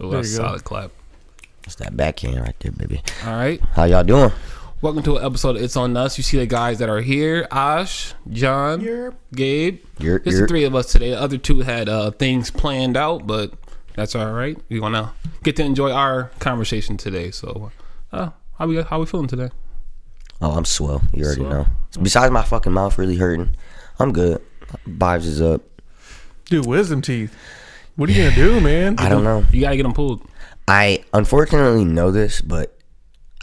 Oh, that's a solid clap. That's that backhand right there, baby. All right. How y'all doing? Welcome to an episode of It's On Us. You see the guys that are here. Ash, John, Gabe. It's the three of us today. The other two had things planned out, but that's all right. We want to get to enjoy our conversation today. So, how we feeling today? Oh, I'm swell. You already know. Besides my fucking mouth really hurting, I'm good. Vibes is up. Dude, wisdom teeth. What are you gonna do, man? I don't know. You gotta get them pulled. I unfortunately know this, but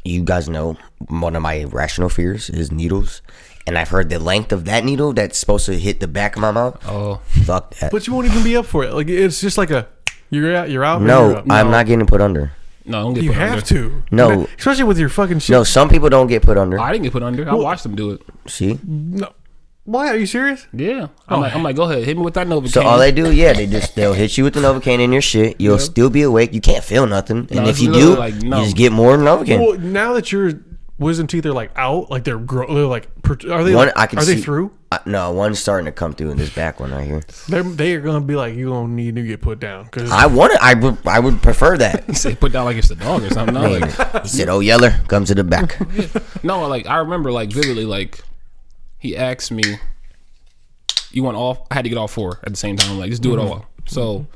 you guys know one of my irrational fears is needles. And I've heard the length of that needle that's supposed to hit the back of my mouth. Oh, fuck that. But you won't even be up for it. Like, it's just like a you're out. No, I'm not getting put under. No, don't get you put have under. to. No, especially with your fucking shit. No, some people don't get put under. I didn't get put under. I watched them do it. See? No. Why? Are you serious? Yeah. I'm like, go ahead, hit me with that Novocaine. So all they do, they'll hit you with the Novocaine in your shit. You'll still be awake. You can't feel nothing, and if you do, you just get more Novocaine. Well, now that your wisdom teeth are like out, like they're like, are they? Are they through? No, one's starting to come through in this back one right here. They are gonna be like, you gonna need to get put down. Cause I would prefer that. He said put down like it's the dog or something. No, like, he said, "Oh, Yeller, come to the back." No, like I remember like vividly, like he asked me, "You want all?" I had to get all four at the same time. I'm like, just do it all. So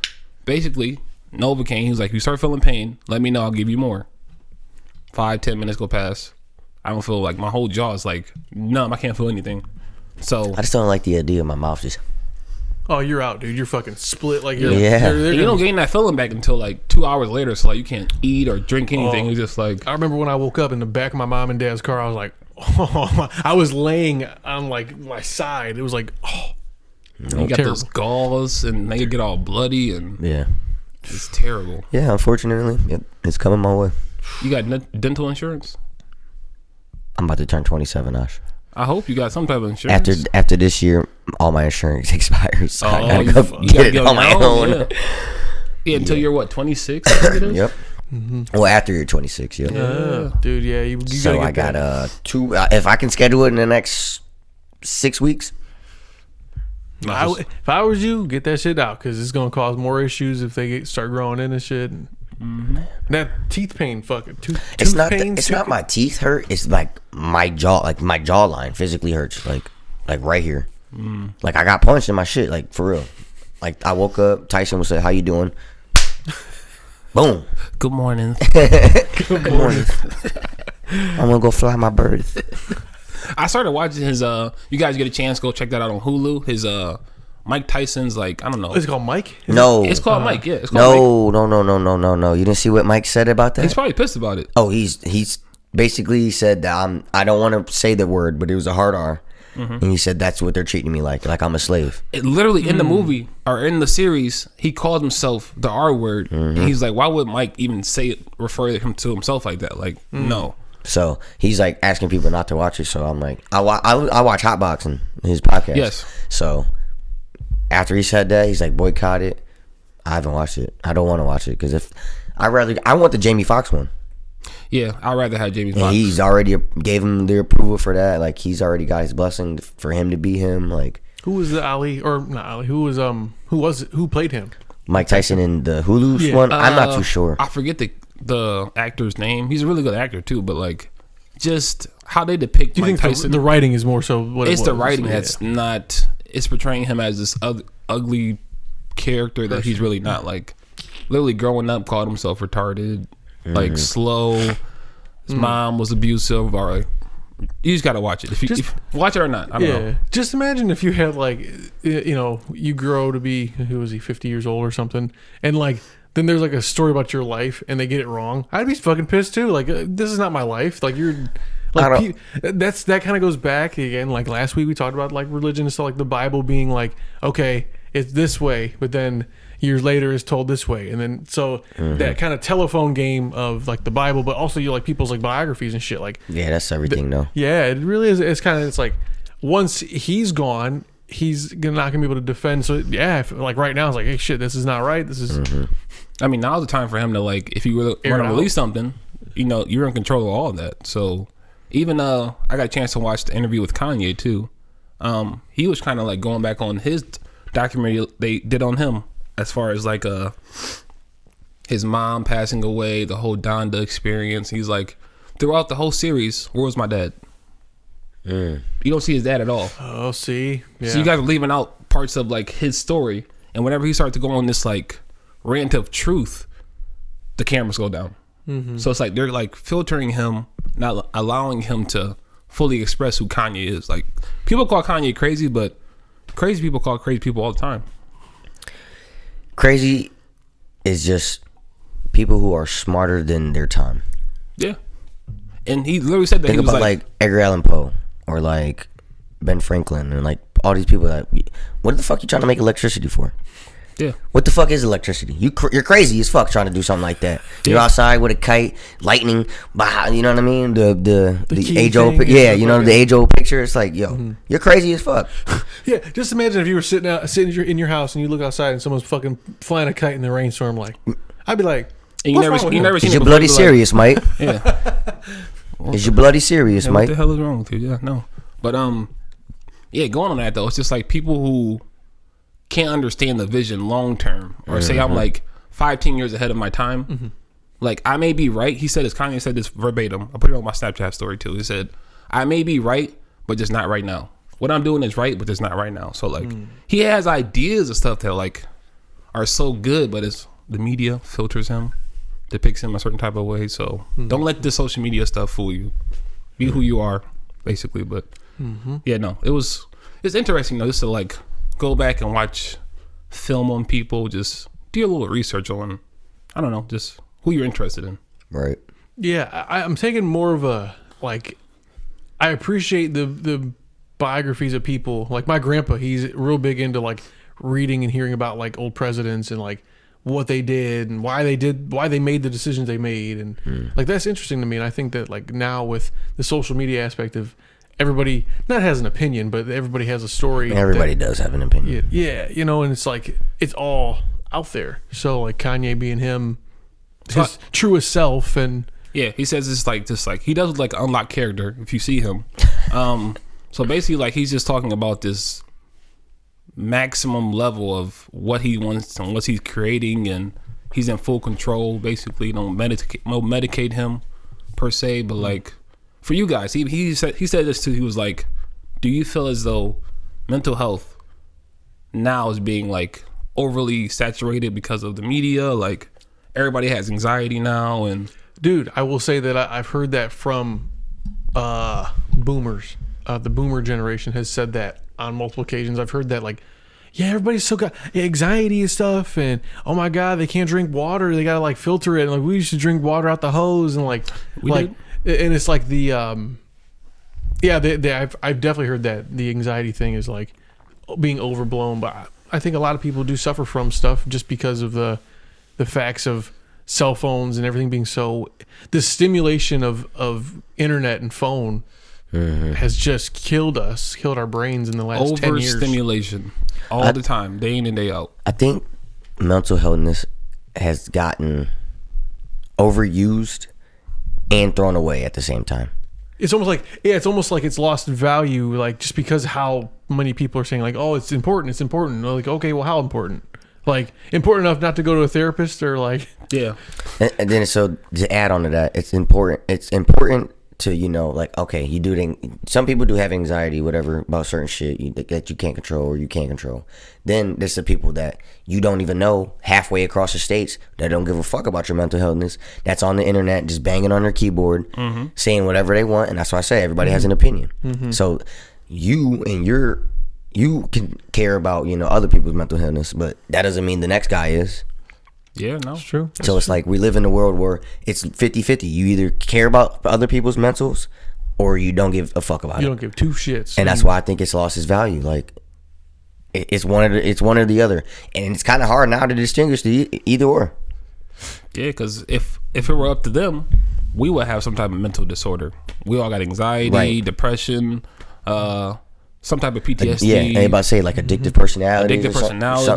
basically, Novocaine. He was like, "You start feeling pain, let me know. I'll give you more." 5-10 minutes go past. I don't feel like my whole jaw is like numb. I can't feel anything. So I just don't like the idea of my mouth just. Oh, you're out, dude. You're fucking split. Like you don't gain that feeling back until like 2 hours later. So like you can't eat or drink anything. It's just like I remember when I woke up in the back of my mom and dad's car. I was like, oh, I was laying on like my side. It was like, oh, you got those galls and they get all bloody and it's terrible. Yeah, unfortunately, it's coming my way. You got dental insurance? I'm about to turn 27, Ash. I hope you got some type of insurance. After this year, all my insurance expires. So I gotta go you get it on my own. Yeah, until you're what, 26? I think it is? Yep. Mm-hmm. Well, after you're 26, yep. Yeah, dude. Yeah, you so I got 2. If I can schedule it in the next 6 weeks. If I was you, get that shit out because it's gonna cause more issues if they start growing in and shit. That teeth pain, fucking it's not my teeth hurt. It's like my jaw, like my jawline physically hurts, like right here. Like I got punched in my shit, like for real. Like I woke up, Tyson would say, "How you doing?" Boom. Good morning. Good morning. I'm gonna go fly my birds. I started watching his. You guys get a chance, go check that out on Hulu. His Mike Tyson's like, I don't know. Is it called Mike? No. It's called Mike, yeah. It's called No. You didn't see what Mike said about that? He's probably pissed about it. Oh, he's basically said that I don't want to say the word, but it was a hard R. And he said that's what they're treating me like I'm a slave. It literally in the movie or in the series, he called himself the R word. And he's like, why would Mike even refer him to himself like that? Like, no. So he's like asking people not to watch it. So I'm like, I watch Hotboxing, his podcast. Yes. So after he said that, he's like, boycott it. I haven't watched it. I don't want to watch it because I want the Jamie Foxx one. Yeah, I'd rather have Jamie Foxx. He's already gave him the approval for that. Like he's already got his blessing for him to be him. Like who was the Ali or not Ali? Who played him? Mike Tyson in the Hulu one. I'm not too sure. I forget the actor's name. He's a really good actor too, but like just how they depict Mike Tyson. The writing is more so what it's the writing that's not. It's portraying him as this ugly character that he's really not. Like literally growing up, called himself retarded, like slow. His mom was abusive. Or like, you just gotta watch it. If you watch it or not, I don't know. Just imagine if you had like, you grow to be, who was he, 50 years old or something, and like then there's like a story about your life and they get it wrong. I'd be fucking pissed too. Like this is not my life. Like you're. Like that kind of goes back again. Like last week we talked about like religion and stuff, like the Bible being like, okay, it's this way, but then years later it's told this way, and then so that kind of telephone game of like the Bible, but also you like people's like biographies and shit. Like that's everything though. Yeah, it really is. It's like once he's gone, he's not gonna be able to defend. So like right now it's like, hey shit, this is not right. This is. I mean, now's the time for him to like, if you really want to release something, you're in control of all of that. So. Even I got a chance to watch the interview with Kanye too. He was kind of like going back on his documentary they did on him as far as like his mom passing away, the whole Donda experience. He's like, throughout the whole series, where was my dad? You don't see his dad at all. Oh, see, yeah. So you guys are leaving out parts of like his story, and whenever he starts to go on this like rant of truth, the cameras go down. So it's like they're like filtering him, not allowing him to fully express who Kanye is. Like, people call Kanye crazy, but crazy people call crazy people all the time. Crazy is just people who are smarter than their time. Yeah. And he literally said that. Think he was about like Edgar Allan Poe or like Ben Franklin and like all these people that, what the fuck you trying to make electricity for? yeah. What the fuck is electricity? You're crazy as fuck trying to do something like that. You're outside with a kite, lightning, you know what I mean? The age old, you know, the age old picture. It's like, yo, you're crazy as fuck. Yeah, just imagine if you were sitting in your house and you look outside and someone's fucking flying a kite in the rainstorm. Like, I'd be like, And you never seen Is it you before, bloody you're like, serious, Mike? Yeah. Is you bloody serious, Yeah, Mike? what the hell is wrong with you? Yeah, no. But yeah, going on that though, it's just like people who can't understand the vision long term, or say I'm like 5-10 years ahead of my time. Like, I may be right. He said this. Kanye said this verbatim. I put it on my Snapchat story too. He said, "I may be right, but just not right now. What I'm doing is right, but just not right now." So like, he has ideas of stuff that like are so good, but it's the media filters him, depicts him a certain type of way. So don't let the social media stuff fool you. Be who you are, basically. But yeah, no, it's interesting though, just to like go back and watch film on people, just do a little research on, I don't know, just who you're interested in. Right. yeah, I'm taking more of a, like, I appreciate the biographies of people. Like my grandpa, he's real big into like reading and hearing about like old presidents and like what they did and why they made the decisions they made, and like that's interesting to me. And I think that like now with the social media aspect of everybody not has an opinion, but everybody has a story. Everybody does have an opinion. Yeah, you know, and it's like it's all out there. So like Kanye being him, his truest self, and Yeah, he says it's like just like he does like unlock character if you see him. So basically, like he's just talking about this maximum level of what he wants and what he's creating, and he's in full control. Basically, don't medicate him per se, but like for you guys, he said this too. He was like, "Do you feel as though mental health now is being like overly saturated because of the media? Like everybody has anxiety now, and." Dude, I will say that I've heard that from boomers. The boomer generation has said that on multiple occasions. I've heard that, like, yeah, everybody's so got anxiety and stuff, and oh my god, they can't drink water. They gotta like filter it, and like we used to drink water out the hose, and like and it's like the I've definitely heard that the anxiety thing is like being overblown, but I think a lot of people do suffer from stuff just because of the facts of cell phones and everything being so, the stimulation of internet and phone has just killed our brains in the last 10 years. Overstimulation all the time, day in and day out. I think mental healthness has gotten overused and thrown away at the same time. It's almost like it's lost value, like just because how many people are saying like, oh, it's important. Like, okay, well, how important? Like important enough not to go to a therapist, or like, Yeah. And then so to add on to that, it's important to, you know, like, okay, you do some people do have anxiety, whatever, about certain shit that you can't control or you can't control. Then there's the people that you don't even know halfway across the states that don't give a fuck about your mental healthness, that's on the internet just banging on their keyboard, saying whatever they want. And that's why I say everybody has an opinion. So you can care about, you know, other people's mental healthness, but that doesn't mean the next guy is. Yeah, no. it's true. So it's like we live in a world where it's 50-50. You either care about other people's mentals or you don't give a fuck about it. You don't give two shits. And that's why I think it's lost its value. Like it's one or the other. And it's kind of hard now to distinguish the either or. Yeah, because if it were up to them, we would have some type of mental disorder. We all got anxiety, depression, some type of PTSD. Yeah, and about to say like addictive personality.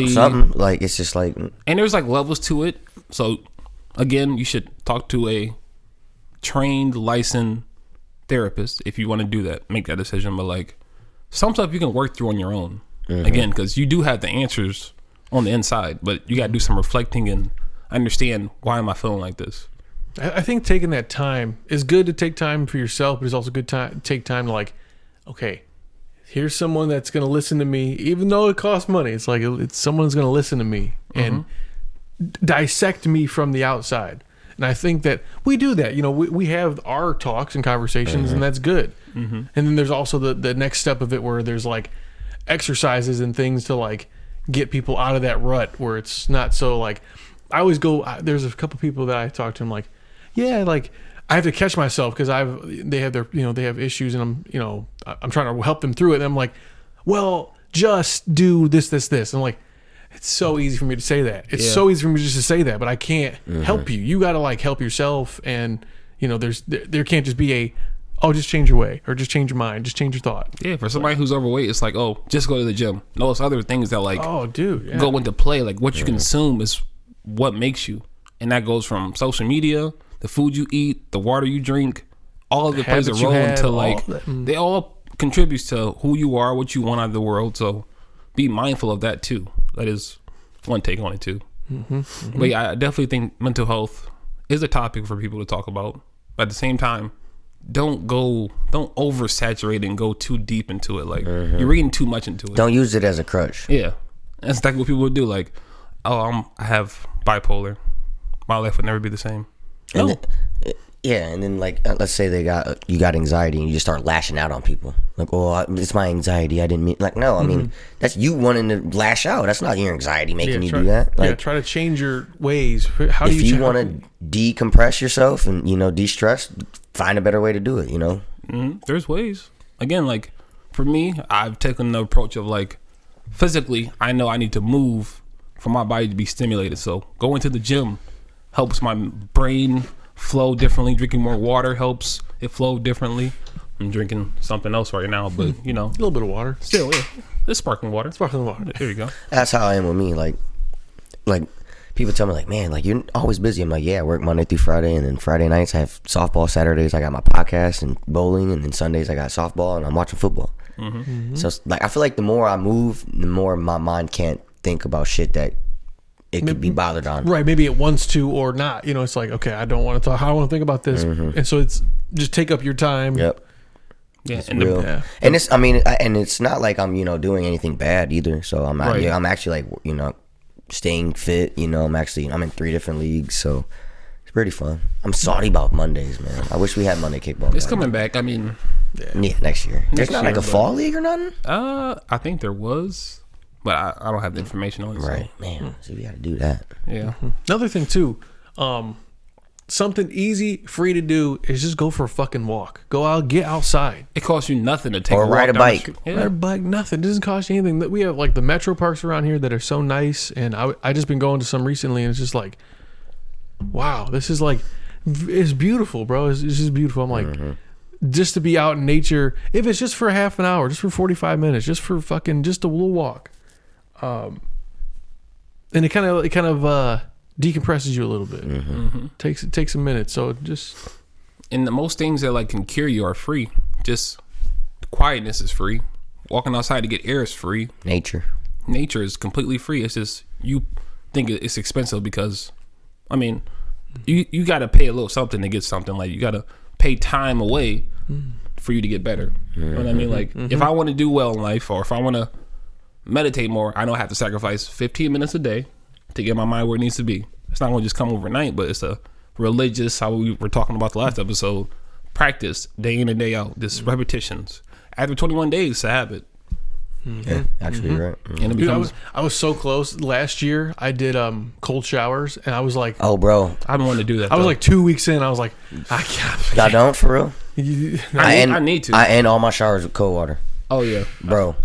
Something like, it's just like, and there's like levels to it. So again, you should talk to a trained, licensed therapist if you want to do that, make that decision. But like some stuff you can work through on your own. Again, because you do have the answers on the inside, but you got to do some reflecting and understand why am I feeling like this. I think taking that time is good to take time for yourself, but it's also good to take time to like, okay, here's someone that's going to listen to me, even though it costs money. It's like it's someone's going to listen to me and dissect me from the outside. And I think that we do that. You know, we have our talks and conversations, and that's good. And then there's also the next step of it where there's like exercises and things to like get people out of that rut where it's not so like, I always go, there's a couple people that I talk to, I'm like, yeah, like I have to catch myself because they have issues and I'm trying to help them through it. And I'm like, well, just do this. I'm like, it's so easy for me to say that. It's so easy for me just to say that, but I can't help you. You got to like help yourself. And there can't just be just change your way or just change your mind, just change your thought. Yeah, for somebody who's overweight, it's like, just go to the gym. No, it's other things that like go into play. Like what you consume is what makes you. And that goes from social media, the food you eat, the water you drink, all of it plays a role into like, they all contributes to who you are, what you want out of the world. So be mindful of that too. That is one take on it too. But yeah, I definitely think mental health is a topic for people to talk about. But at the same time, don't oversaturate and go too deep into it. Like you're reading too much into it. Don't use it as a crutch. Yeah, that's exactly what people would do. Like, I have bipolar. My life would never be the same. And then like let's say you got anxiety and you just start lashing out on people. Like, it's my anxiety. I didn't mean like no. I mean that's you wanting to lash out. That's not your anxiety making you do that. Like, try to change your ways. If you want to decompress yourself and de-stress, find a better way to do it. There's ways. Again, like for me, I've taken the approach of like physically, I know I need to move for my body to be stimulated. So going to the gym helps my brain flow differently. Drinking more water helps it flow differently. I'm drinking something else right now, but a little bit of water. Still, yeah, it's sparkling water. There you go. That's how I am with me. Like people tell me like, man, like you're always busy. I'm like, yeah, I work Monday through Friday, and then Friday nights I have softball. Saturdays I got my podcast and bowling, and then Sundays I got softball and I'm watching football. So it's like I feel like the more I move, the more my mind can't think about shit that it could be bothered on. Right, maybe it wants to or not. It's like, okay, I don't want to talk. I want to think about this, and so it's just take up your time. Yep. Yeah, it's real. And it's, and it's not like I'm, doing anything bad either. So I'm actually like, staying fit. I'm in 3 different leagues, so it's pretty fun. I'm salty about Mondays, man. I wish we had Monday kickball. It's coming back. I mean, next year. There's not like a fall league or nothing. I think there was, but I don't have the information on it. Right, so. Man. So we got to do that. Yeah. Another thing too. Something easy, free to do is just go for a fucking walk. Go out, get outside. It costs you nothing to take or a walk ride a bike. Yeah. Ride a bike, nothing. It doesn't cost you anything. We have like the metro parks around here that are so nice, and I just been going to some recently, and it's just like, wow, this is like, it's beautiful, bro. It's just beautiful. I'm like, just to be out in nature, if it's just for half an hour, just for 45 minutes, just for fucking just a little walk, and it kind of decompresses you a little bit. Takes a minute. So just, and the most things that like can cure you are free. Just quietness is free. Walking outside to get air is free. Nature is completely free. It's just you think it's expensive because, I mean, you got to pay a little something to get something. Like you got to pay time away for you to get better. You know what I mean? Like if I want to do well in life, or if I want to meditate more, I know I have to sacrifice 15 minutes a day to get my mind where it needs to be. It's not going to just come overnight, but it's a religious, how we were talking about the last episode, practice day in and day out, just repetitions. After 21 days, it's a habit. Yeah, actually, you're right. And it becomes, I was so close. Last year, I did cold showers, and I was like, oh, bro. I don't want to do that. I was like 2 weeks in. I was like, I can't. I don't, for real? I need to. I end all my showers with cold water. Oh, yeah. Bro.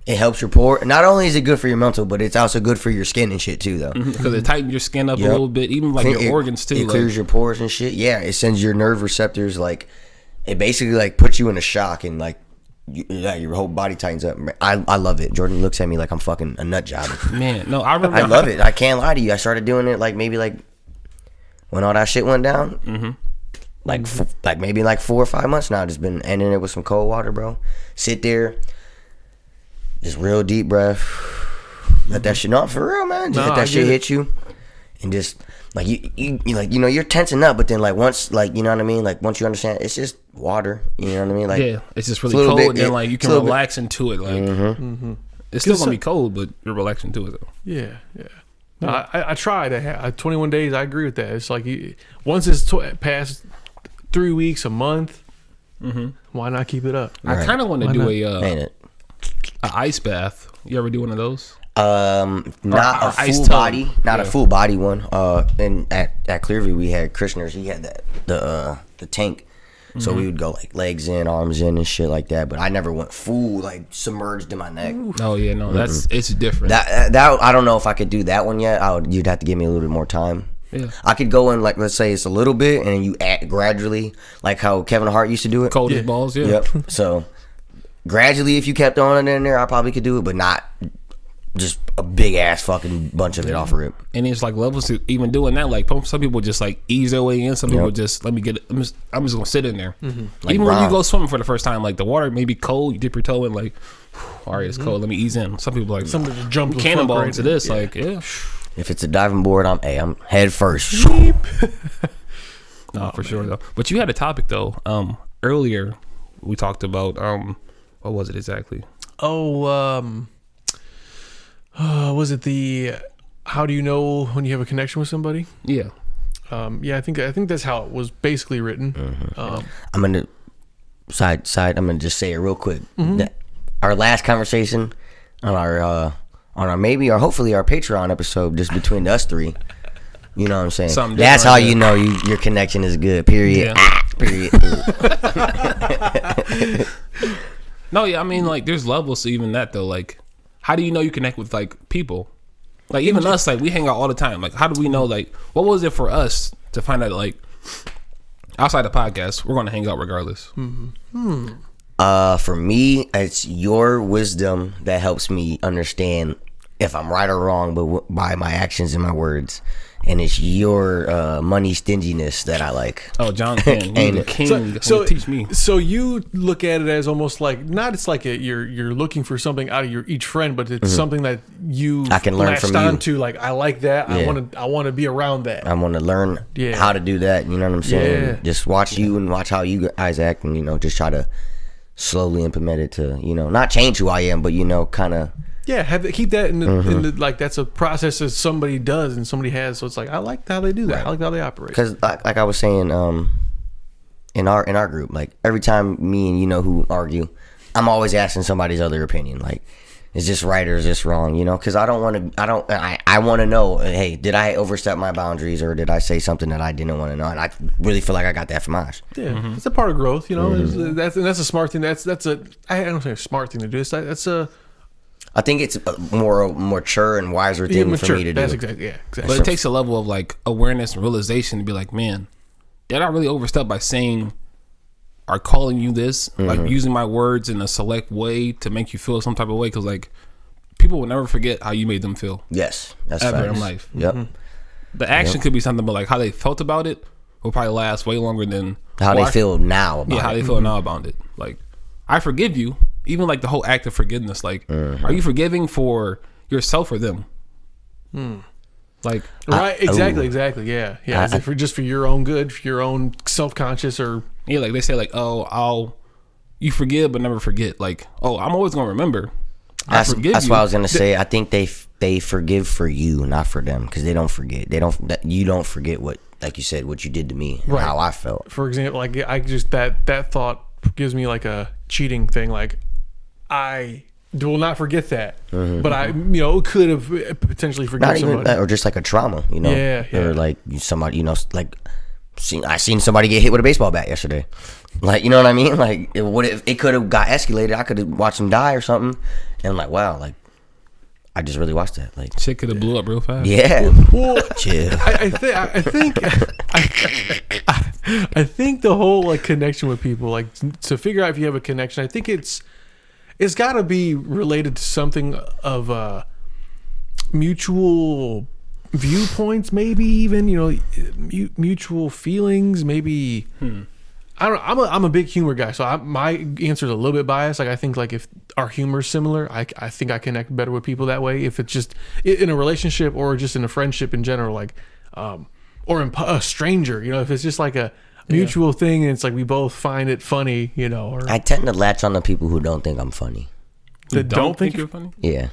It helps your pore. Not only is it good for your mental, but it's also good for your skin and shit too, though. Because it tightens your skin up a little bit, even like your organs too. It clears your pores and shit. Yeah, it sends your nerve receptors like, it basically like puts you in a shock and like, your whole body tightens up. I love it. Jordan looks at me like I'm fucking a nut job. Man, no, I remember. I love it. I can't lie to you. I started doing it like maybe like when all that shit went down. Like maybe like 4 or 5 months now. Just been ending it with some cold water, bro. Sit there. Just real deep breath. Let that shit, no, for real, man. Just let that shit hit you. and just like you like you're tensing up, but then like once like you know what I mean, like once you understand, it's just water. You know what I mean? Like yeah, it's just really cold, and then like you can relax into it. Like it's still gonna be cold, but you're relaxing to it though. Yeah. No, I tried. 21 days. I agree with that. It's like once it's past 3 weeks, a month. Why not keep it up? I kind of want to do a ice bath. You ever do one of those? Not a full body, a full body one. And at Clearview we had Krishner's. He had the tank, so we would go like legs in, arms in, and shit like that. But I never went full like submerged in my neck. Oh yeah, no, it's different. That I don't know if I could do that one yet. You'd have to give me a little bit more time. Yeah, I could go in like let's say it's a little bit, and then you add gradually, like how Kevin Hart used to do it. Cold as balls. Yeah. Yep. So gradually, if you kept on in there, I probably could do it, but not just a big ass fucking bunch of it off rip. And it's like levels to even doing that. Like some people just like ease their way in. Some people just let me get it. I'm just gonna sit in there. Like even when you go swimming for the first time, like the water may be cold. You dip your toe in, like, all right, it's cold. Let me ease in. Some people like somebody just jump cannonball into this. Yeah. Like if it's a diving board, I'm head first. No, for sure though. But you had a topic though. Earlier we talked about what was it exactly? Was it the how do you know when you have a connection with somebody? Yeah. Yeah, I think that's how it was basically written. I'm gonna side. I'm gonna just say it real quick. Our last conversation on our hopefully our Patreon episode, just between us three. You know what I'm saying? That's how you know your connection is good. Period. Yeah. Period. No, yeah, I mean like there's levels to even that though. Like, how do you know you connect with like people? Like even us, like we hang out all the time. Like how do we know? Like what was it for us to find out? Like outside the podcast, we're gonna hang out regardless. For me, it's your wisdom that helps me understand if I'm right or wrong, but by my actions and my words. And it's your money stinginess that I like. Oh, John King, you're the king. So teach me. So you look at it as almost like not. It's like you're looking for something out of each friend, but it's something that I can learn from you. Like I like that. Yeah. I want to be around that. I want to learn how to do that. You know what I'm saying? Yeah. Just watch you and watch how you guys act, and just try to slowly implement it to not change who I am, but kind of. Yeah, keep that in the like that's a process that somebody does and somebody has. So it's like I like how they do that. Right. I like how they operate. Because like I was saying, in our group, like every time me and who argue, I'm always asking somebody's other opinion. Like, is this right or is this wrong? Because I want to know. Hey, did I overstep my boundaries or did I say something that I didn't want to know? And I really feel like I got that from Ash. Yeah, it's a part of growth. That's a smart thing. That's a I don't say a smart thing to do. That's a I think it's a more mature and wiser thing for me to do. That's exactly. But it takes a level of like awareness and realization to be like, man, did I really overstep by saying or calling you this? Like using my words in a select way to make you feel some type of way? Because like people will never forget how you made them feel. Yes, that's ever facts. in life. Yep. The action could be something, but like how they felt about it will probably last way longer than how they feel now about it. Yeah, how they feel now about it. Like, I forgive you. Even like the whole act of forgiveness, like, are you forgiving for yourself or them? Like, right? Exactly. Yeah. Is it just for your own good, for your own self-conscious, or like they say, like, you forgive but never forget. Like, I'm always gonna remember. That's what I was gonna say. I think they forgive for you, not for them, because they don't forget. You don't forget what, like you said, what you did to me, and how I felt. For example, like I just that thought gives me like a cheating thing, like. I will not forget that, but I, could have potentially forgiven somebody, or just like a trauma, Yeah. Or like somebody, like, I seen somebody get hit with a baseball bat yesterday, like, you know what I mean? Like, it could have got escalated. I could have watched him die or something, and I'm like, wow, like, I just really watched that. Like, shit could have blew up real fast. Yeah, well, chill. I think the whole like connection with people, like to figure out if you have a connection, I think it's got to be related to something of mutual viewpoints, maybe even mutual feelings. Maybe I don't know. I'm a big humor guy, so my answer is a little bit biased. Like I think like if our humor is similar, I think I connect better with people that way. If it's just in a relationship or just in a friendship in general, like or a stranger. You know, if it's just like a mutual thing and it's like we both find it funny, you know. Or I tend to latch on to people who don't think I'm funny. that don't think you're funny? Yeah.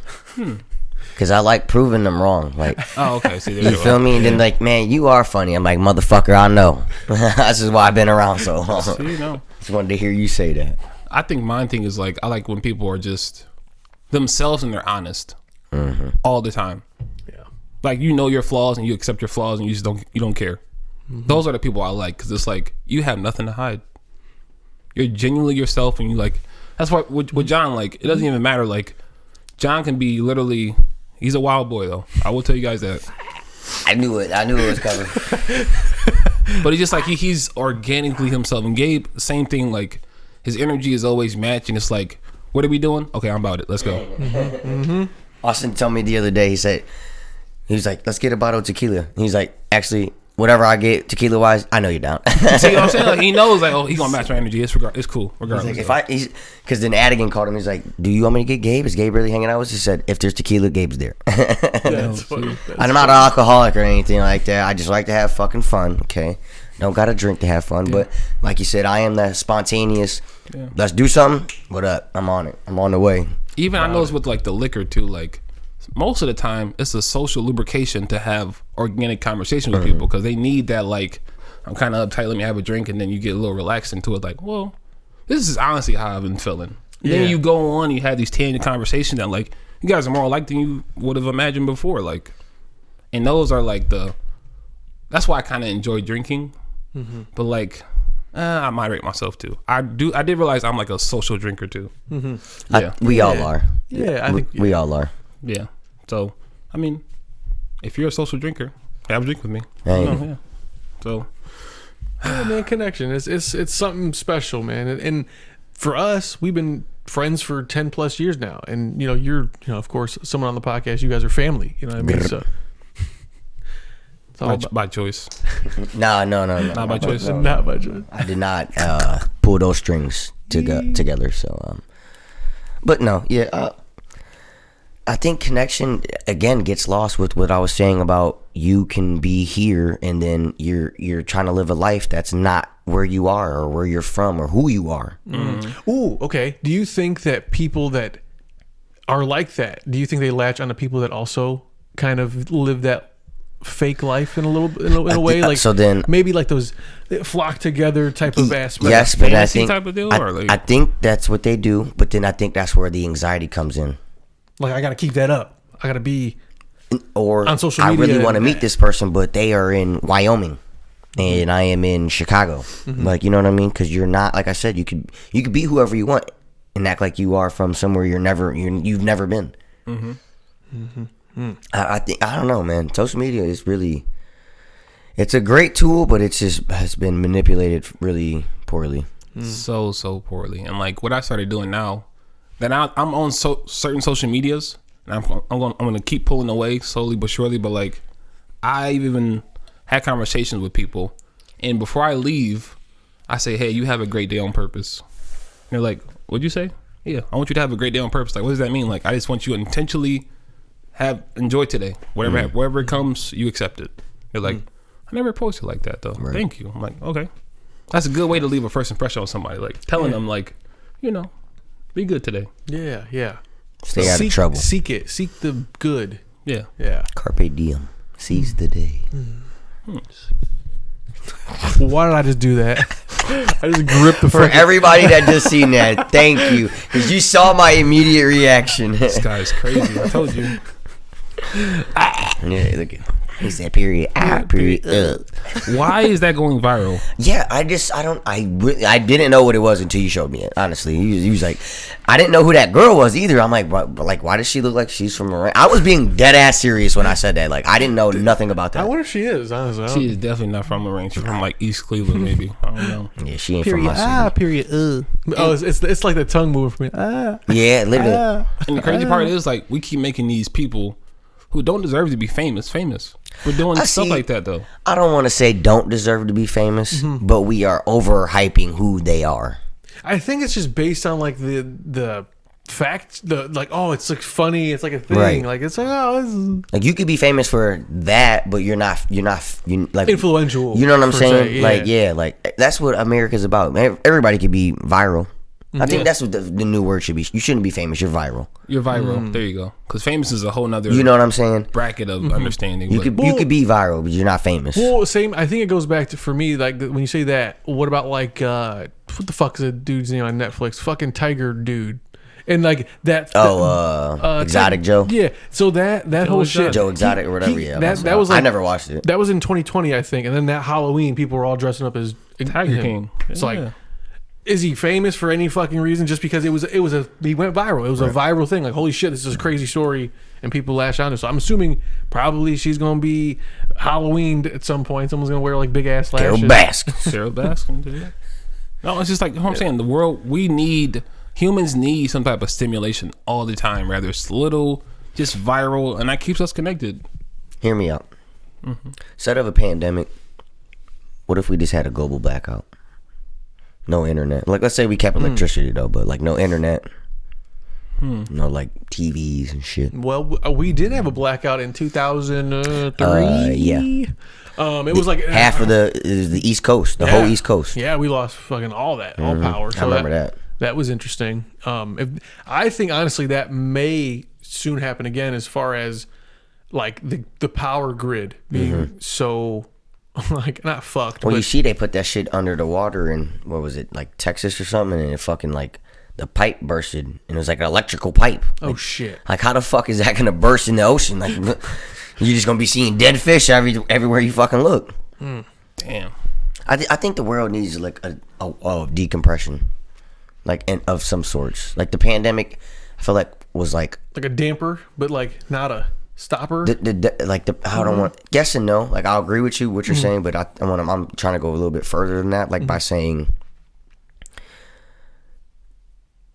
Because I like proving them wrong. Like, Oh, okay. See, there you you feel go. me? And then like, man, you are funny. I'm like, motherfucker, I know. This is why I've been around so long. See, you know. Just wanted to hear you say that. I think my thing is like I like when people are just themselves and they're honest all the time. yeah. Like you know your flaws and you accept your flaws and you just don't care. Those are the people I like because it's like you have nothing to hide. You're genuinely yourself and you like. That's why with John, like it doesn't even matter. Like John can be literally. He's a wild boy though. I will tell you guys that. I knew it was coming. But he's just like he's organically himself. And Gabe, same thing. Like his energy is always matching. It's like, what are we doing? Okay, I'm about it. Let's go. Austin told me the other day, he was like, let's get a bottle of tequila. And he's like, actually, whatever I get tequila wise, I know you're down. See what I'm saying? Like he knows, like, oh, he's gonna match my energy. It's cool, regardless. Like, because then Adigan called him. He's like, do you want me to get Gabe? Is Gabe really hanging out with us? He said, if there's tequila, Gabe's there. That's funny. I'm not an alcoholic or anything like that. I just like to have fucking fun. Okay, don't gotta drink to have fun. But like you said, I am that spontaneous. Yeah. Let's do something. What up? I'm on it. I'm on the way. Even I notice with like the liquor too, like most of the time it's a social lubrication to have organic conversation with people because they need that. Like I'm kind of uptight, let me have a drink, and then you get a little relaxed into it. Like, well, this is honestly how I've been feeling. And then you go on, you have these tangent conversations that like you guys are more alike than you would have imagined before. Like, and those are like that's why I kind of enjoy drinking. But like I moderate myself too. I did realize I'm like a social drinker too. Yeah. We all are. Yeah, I think we all are. Yeah. So, I mean, if you're a social drinker, have a drink with me. Hey. Yeah. So, yeah, man, connection. It's something special, man. And for us, we've been friends for 10 plus years now. And you're of course someone on the podcast. You guys are family. You know what I mean? So it's all by choice. No. Not by choice. not by choice. I did not pull those strings together. So, but no, yeah. I think connection again gets lost with what I was saying about you can be here and then you're trying to live a life that's not where you are or where you're from or who you are. Ooh, okay. Do you think that people that are like that, do you think they latch on to people that also kind of live that fake life in a way? Like so then maybe like those flock together type of aspect. Yes, but I Fantasy think type of deal, or like, I think that's what they do. But then I think that's where the anxiety comes in. Like I got to keep that up. I got to be Or on social I media. really want to meet this person, but they are in Wyoming and I am in Chicago. Like, you know what I mean? Because you're not, like I said, you could be whoever you want and act like you are from somewhere you've never been. I think, I don't know, man. Social media is really, it's a great tool, but it's just has been manipulated really poorly. so poorly. And like what I started doing now, that I'm on certain social medias, and I'm going to keep pulling away slowly but surely. But like, I've even had conversations with people, and before I leave, I say, "Hey, you have a great day on purpose." And they're like, "What'd you say?" Yeah, I want you to have a great day on purpose. Like, what does that mean? Like, I just want you to intentionally enjoy today. Wherever it comes, you accept it. They're like, I never posted like that though. Right. Thank you. I'm like, okay, that's a good way to leave a first impression on somebody. Like telling them, like, be good today. Yeah. Stay out of trouble. Seek it. Seek the good. Yeah. Carpe diem. Seize the day. Why did I just do that? I just gripped the For everybody that just seen that, thank you. Because you saw my immediate reaction. This guy's crazy. I told you. Yeah, look at he said period. Period. Why is that going viral? Yeah, I didn't know what it was until you showed me it. Honestly, he was like, I didn't know who that girl was either. I'm like, why does she look like she's from Iran? I was being dead ass serious when I said that. Like, I didn't know nothing about that. I wonder if she is. Honestly, She is definitely not from Lorraine. She's from like East Cleveland, maybe. I don't know. Yeah, she ain't from my city. Period. Oh, it's like the tongue moving for me. Yeah, literally. And the crazy part is, like, we keep making these people who don't deserve to be famous. We're doing stuff like that though. I don't want to say don't deserve to be famous, but we are overhyping who they are. I think it's just based on like the fact, it's like funny, it's like a thing, Right. like it's like, oh, this is Like you could be famous for that, but you're not like influential. You know what I'm per saying? se, Like that's what America's about. Everybody could be viral. I think that's what the new word should be. You shouldn't be famous. You're viral. You're viral. There you go. Because famous is a whole nother. You know what I'm saying? Bracket of understanding. You could be viral, but you're not famous. Well, same. I think it goes back to, for me, like when you say that. What about like what the fuck is that dude's name on Netflix? Fucking Tiger dude. And like that. Exotic Joe. Yeah. So that whole shit. Joe Exotic or whatever. That was like, I never watched it. That was in 2020, I think. And then that Halloween, people were all dressing up as Tiger King. It's like, is he famous for any fucking reason? Just because he went viral. It was a viral thing. Like, holy shit, this is a crazy story, and people lash on it. So I'm assuming probably she's gonna be Halloweened at some point. Someone's gonna wear like big ass lashes. Carol Baskin. No, it's just like I'm saying. The world, humans need some type of stimulation all the time, rather it's little, just viral, and that keeps us connected. Hear me out. Instead of a pandemic, what if we just had a global blackout? No internet. Like, let's say we kept electricity though, but like no internet, no like TVs and shit. Well, we did have a blackout in 2003. Yeah. It was like half of the East Coast, the whole East Coast. Yeah, we lost fucking all that, all power. So I remember that. That was interesting. I think honestly that may soon happen again, as far as like the power grid being so. Like not fucked. Well, you see, they put that shit under the water in what was it, like Texas or something, and it fucking like the pipe bursted, and it was like an electrical pipe. Oh like, shit! Like how the fuck is that gonna burst in the ocean? Like you're just gonna be seeing dead fish everywhere you fucking look. Damn. I think the world needs like a decompression, like of some sorts. Like the pandemic, I feel like was like a damper, but like not a stopper. I don't want yes and no. Like I'll agree with you what you're saying, but I'm trying to go a little bit further than that. Like by saying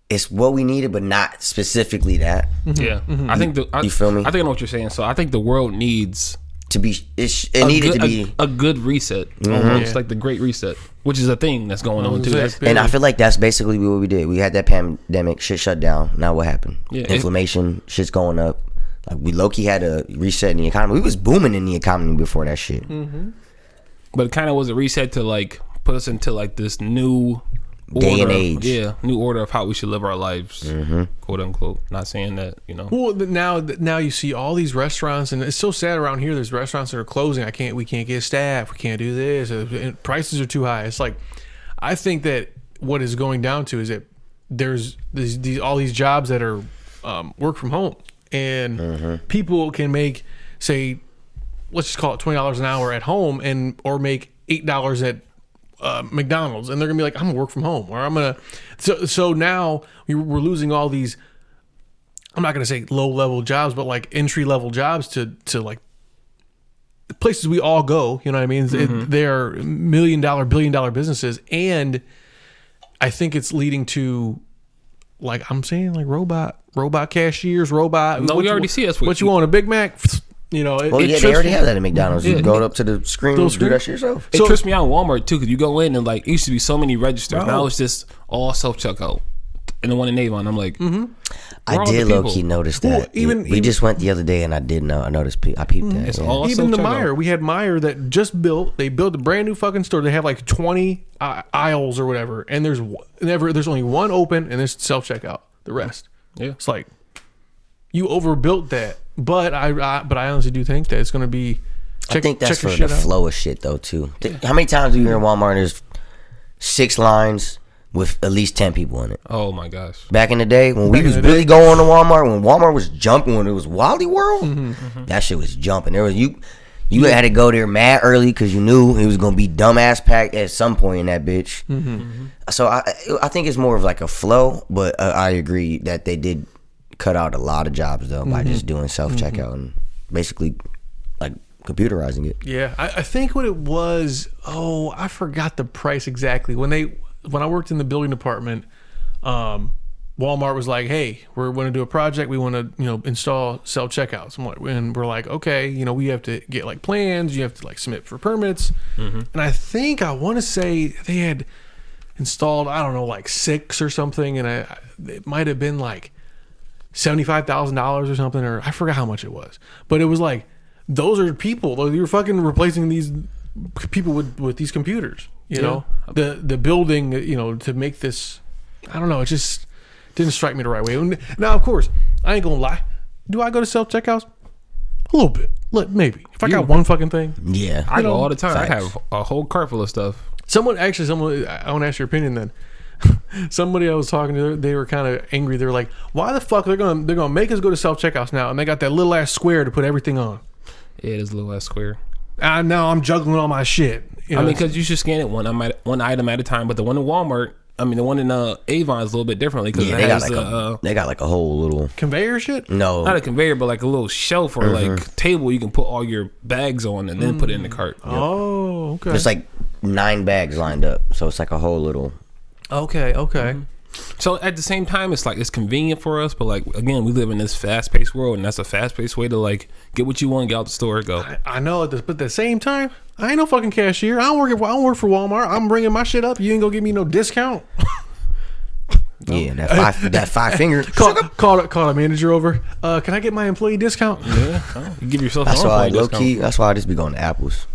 it's what we needed, but not specifically that. Yeah, I think you feel me? I think I know what you're saying. So I think the world needs to be. It needed to be a good reset, almost like the Great Reset, which is a thing that's going on too. And I feel like that's basically what we did. We had that pandemic, shit shut down. Now what happened? Yeah, inflammation, shit's going up. Like we low-key had a reset in the economy. We was booming in the economy before that shit. But it kind of was a reset to like put us into like this new day and age. New order of how we should live our lives, quote unquote. Not saying that, you know. Well, now you see all these restaurants, and it's so sad around here. There's restaurants that are closing. We can't get staff. We can't do this. And prices are too high. It's like, I think that what is going down to is that there's all these jobs that are work from home. And people can make, say, let's just call it $20 an hour at home, or make $8 at McDonald's, and they're gonna be like, I'm gonna work from home, or I'm gonna. So now we're losing all these. I'm not gonna say low level jobs, but like entry level jobs to like places we all go. You know what I mean? They're $1 million, $1 billion businesses, and I think it's leading to, like I'm saying, like robot cashiers, No, we already see us. What you want, a Big Mac? You know, they already have that at McDonald's. You go up to the screen and do that shit yourself. It trips me out in Walmart too, because you go in and like it used to be so many registers. Now it's just all self checkout. And the one in Avon, I'm like, I did low key notice that. Well, we just went the other day, and I did know. I noticed. I peeped that. It's all even the self-checkout. Meijer. We had Meijer that just built. They built a brand new fucking store. They have like 20 aisles or whatever, and there's only one open, and there's self checkout. The rest, it's like you overbuilt that. But I honestly do think that it's going to be. I think that's for the flow of shit though too. How many times do you hear in Walmart there's 6 lines with at least 10 people in it? Oh my gosh! Back in the day when we was really going to Walmart, when Walmart was jumping, when it was Wally World, that shit was jumping. There was you had to go there mad early because you knew it was gonna be dumbass packed at some point in that bitch. So I think it's more of like a flow, but I agree that they did cut out a lot of jobs though by just doing self checkout and basically like computerizing it. Yeah, I think what it was. Oh, I forgot the price exactly. When I worked in the building department, Walmart was like, "Hey, we're going to do a project. We want to, install self checkouts." And we're like, "Okay, we have to get like plans. You have to like submit for permits." And I want to say they had installed, I don't know, like 6 or something, and it might have been like $75,000 or something, or I forgot how much it was. But it was like, those are people. You're fucking replacing these people with these computers. You know, the building. You know, to make this. I don't know. It just didn't strike me the right way. Now, of course, I ain't gonna lie. Do I go to self checkouts? A little bit. Maybe if I got one fucking thing. Yeah, I go all the time. Facts. I have a whole cart full of stuff. Someone. I want to ask your opinion then. Somebody I was talking to, they were kind of angry. They were like, "Why the fuck they're gonna make us go to self checkouts now?" And they got that little ass square to put everything on. Yeah, it is a little ass square. Now I'm juggling all my shit. You know? I mean, because you should scan it one item at a time. But the one in Walmart, I mean, the one in Avon is a little bit differently because Yeah, they got like a whole little conveyor shit. no, not a conveyor, but like a little shelf or like table you can put all your bags on and then put it in the cart. Oh, okay. there's like 9 bags lined up, so it's like a whole little. Okay. So at the same time, it's like it's convenient for us, but like again, we live in this fast-paced world, and that's a fast-paced way to like get what you want, get out the store, go. I know, but at the same time, I ain't no fucking cashier. I don't work for Walmart. I'm bringing my shit up. You ain't gonna give me no discount. Yeah, that five finger. Call a manager over. Can I get my employee discount? Yeah, you give yourself. That's an why employee low discount. key. That's why I just be going to Apple's.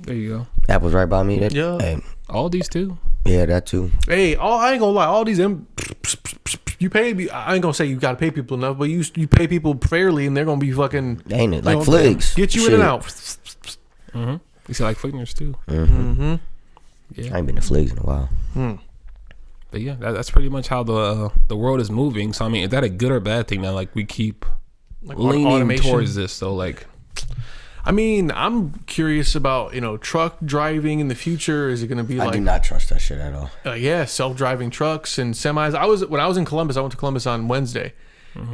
There you go. Apple's right by me. Yeah. Hey, All these too. yeah, that too. Hey, I ain't gonna lie. All these you pay. I ain't gonna say you gotta pay people enough, but you pay people fairly, and they're gonna be fucking. Ain't it like you know, fligs? Get you Shit. in and out. Mm-hmm. You see, like fingers too. Mm-hmm. Yeah. I ain't been to fligs in a while. But yeah, that's pretty much how the world is moving. So I mean, is that a good or bad thing that like we keep leaning automation towards this? So like, I mean, I'm curious about truck driving in the future. Is it going to be I like do not trust that shit at all. self-driving trucks and semis? When I was in Columbus, I went to Columbus on Wednesday,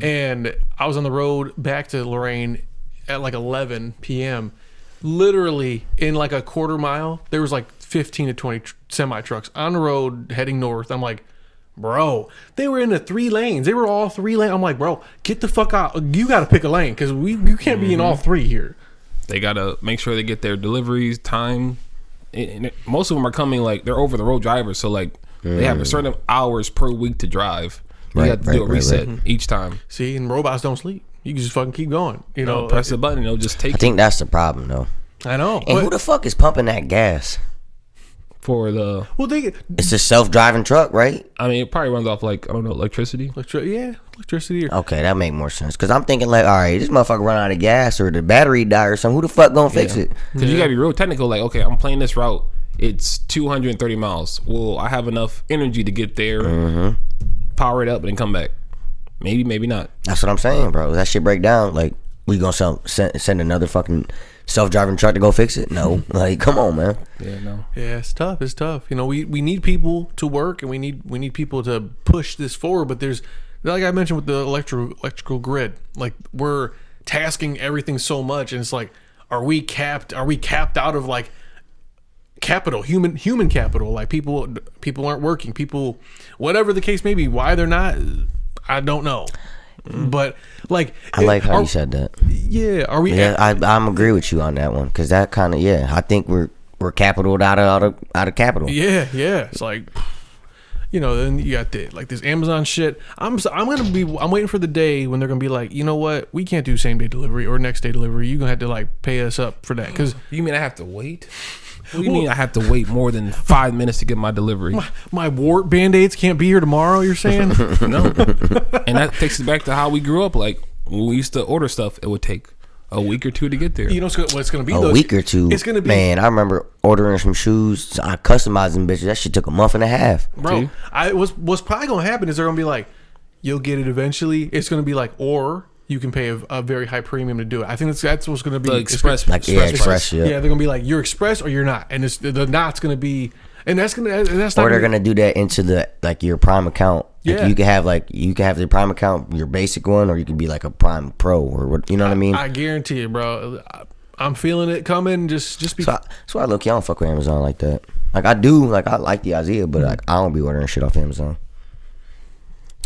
and I was on the road back to Lorain at like 11 p.m. Literally in like a quarter mile, there was like 15 to 20 semi trucks on the road heading north. I'm like, bro, they were in the 3 lanes. They were all 3 lanes. I'm like, bro, get the fuck out. You got to pick a lane because you can't be in all 3 here. they gotta make sure they get their deliveries time. And most of them are coming like they're over the road drivers, so like they have a certain hours per week to drive. You have to do a reset each time. See, and robots don't sleep. You can just fucking keep going. You know, Press the button, it'll just take I think that's the problem though. I know. And who the fuck is pumping that gas? for the. Well, It's a self-driving truck, right? I mean, it probably runs off like, I don't know, electricity. Electricity. Okay, that make more sense. Because I'm thinking like, all right, this motherfucker run out of gas or the battery die or something. Who the fuck gonna fix it? Because you gotta be real technical. Like, okay, I'm playing this route. It's 230 miles. Well, I have enough energy to get there, power it up, and come back. Maybe, maybe not. That's what I'm saying, bro. That shit break down. Like, we gonna send another fucking self-driving truck to go fix it? No. Like, come on, man. Yeah, no. Yeah, it's tough. It's tough. You know, we need people to work, and we need people to push this forward. But there's, like I mentioned with the electrical grid, like we're tasking everything so much, and it's like, are we capped out of like capital, human capital? Like people aren't working. People, whatever the case may be, why they're not, I don't know. But like, I like how you said that. Yeah, are we? Yeah, I'm agree with you on that one because that kind of I think we're capitaled out of capital. Yeah. It's like, you know, then you got this Amazon shit. I'm waiting for the day when they're gonna be like, you know what, we can't do same day delivery or next day delivery. You're gonna have to like pay us up for that. Because You mean I have to wait? What do you mean I have to wait more than 5 minutes to get my delivery? my wart band-aids can't be here tomorrow, you're saying? No. And that takes us back to how we grew up. Like when we used to order stuff, it would take a week or two to get there. You know what it's gonna be? A week or two. It's gonna be, man. I remember ordering some shoes. I customized them bitches. That shit took a month and a half. bro. What's probably gonna happen is they're gonna be like, you'll get it eventually. It's gonna be like, or you can pay a very high premium to do it. I think that's what's going to be The express, express. Yeah, they're going to be like, you're express or you're not, and it's the not's going to be, and that's not. Or they're going to do that into the like your Prime account. Like Yeah, you can have the Prime account, your basic one, or you could be like a Prime Pro or what. You know what I mean? I guarantee it, bro. I'm feeling it coming. Just be. So that's why I look. I don't fuck with Amazon like that. Like I do. Like I like the idea, but like I don't be ordering shit off Amazon.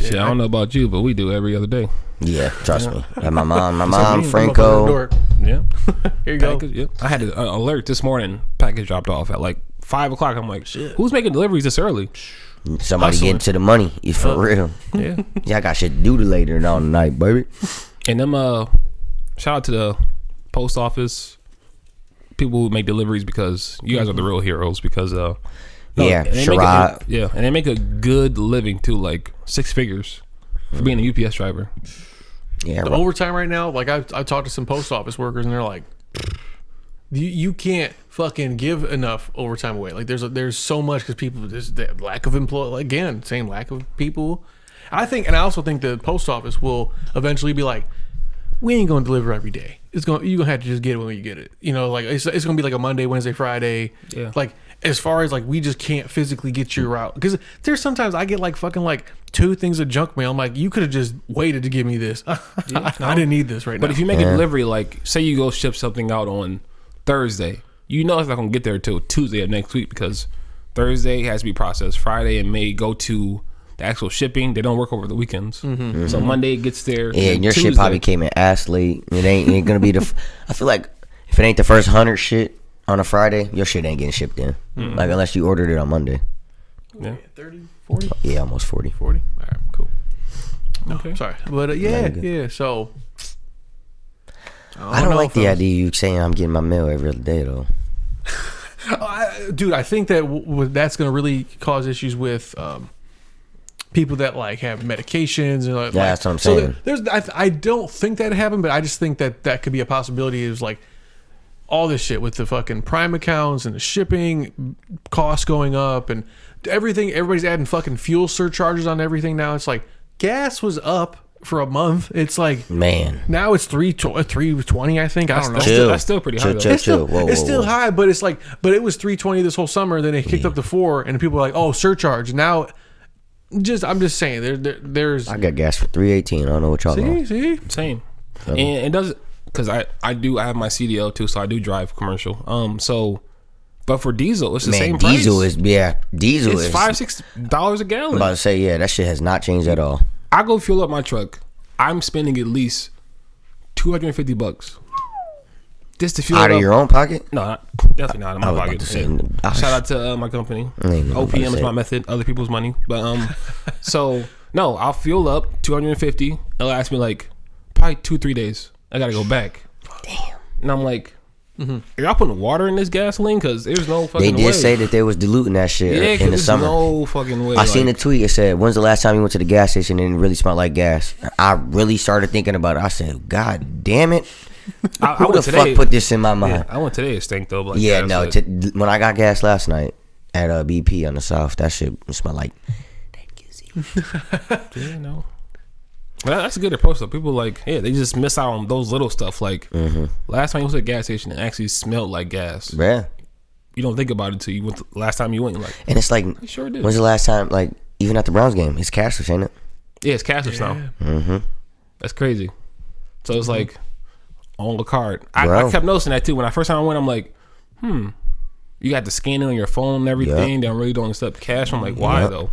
Shit, I don't know about you, but we do every other day. Yeah, trust me. Like my mom, I'm up Franco. on the door. Yeah. Here you go. Yep. I had an alert this morning. Package dropped off at like 5 o'clock. I'm like, who's making deliveries this early? Somebody Hustling. getting to the money. Is for real. Yeah. Yeah, I got shit to do later on tonight, baby. And them shout out to the post office people who make deliveries, because you guys are the real heroes, because Yeah, and they Sherrod. and they make a good living too, like 6 figures for being a UPS driver. Yeah, The overtime right now, like I talked to some post office workers, and they're like, you can't fucking give enough overtime away. Like there's so much, because people, there's the lack of employee, again, same lack of people. I think, and I also think the post office will eventually be like, we ain't gonna deliver every day. You're gonna have to just get it when you get it. You know, like it's gonna be like a Monday, Wednesday, Friday. Yeah. Like as far as like we just can't physically get you out, because there's sometimes I get like fucking like 2 things of junk mail. I'm like, you could have just waited to give me this. I didn't need this right now. But if you make a delivery, like say you go ship something out on Thursday, you know it's not gonna get there till Tuesday of next week, because Thursday has to be processed. Friday and may go to the actual shipping. They don't work over the weekends. So Monday it gets there. Yeah, and your Tuesday, shit probably came in ass late. It ain't gonna be I feel like if it ain't the first 100 shit on a Friday, your shit ain't getting shipped in. Like unless you ordered it on Monday. Yeah. 30, 40? Yeah, almost 40. 40? All right, cool. Okay. Sorry. But yeah, so. I don't like the idea you saying I'm getting my mail every other day though. Dude, I think that that's going to really cause issues with people that like have medications and like, Yeah, that's what I'm saying. I don't think that happened, but I just think that could be a possibility. Is like all this shit with the fucking Prime accounts and the shipping costs going up and everything. Everybody's adding fucking fuel surcharges on everything now. It's like gas was up for a month. It's like, man, now it's 320. I think I don't know. That's still pretty high. Chill. It's still high, but it's like, but it was 320 this whole summer. Then it kicked up to 4, and people were like, "Oh, surcharge." Now, I'm just saying, there's. I got gas for $3.18. I don't know what y'all know. See, Same. And it does, because I have my CDL too, so I do drive commercial. But for diesel, it's the same price. Diesel is diesel It's is $5-6 a gallon. I'm about to say, yeah, that shit has not changed at all. I go fuel up my truck. I'm spending at least $250 just to fuel Out it of up. your own pocket? No, definitely not in my I was pocket. about to say, Yeah. Shout out to my company. OPM is my method. Other people's money, but so no, I'll fuel up $250. It'll last me like probably 2-3 days. I gotta go back. Damn. And I'm like, are y'all putting water in this gasoline? Because there's no fucking way. They did say that they was diluting that shit in the summer. No fucking way. I seen a tweet. It said, "When's the last time you went to the gas station and it really smelled like gas?" I really started thinking about it. I said, "God damn it! Who the fuck put this in my mind?" I went today. It stank though. Like Yeah, no. When I got gas last night at BP on the south, that shit smelled like that gizzy. Yeah, no. Well, that's a good approach though. People like, yeah, they just miss out on those little stuff. Like last time you went to a gas station, it actually smelled like gas. Yeah. You don't think about it until you went. Last time you went, you're like, And it's like, I sure did. when's the last time? Like even at the Browns game, it's cashless, ain't it? Yeah, it's cashless now. That's crazy. So it's like on the card. I kept noticing that too. When I first time I went, I'm like, you got to scan it on your phone and everything. They don't really don't accept cash. I'm like, why though?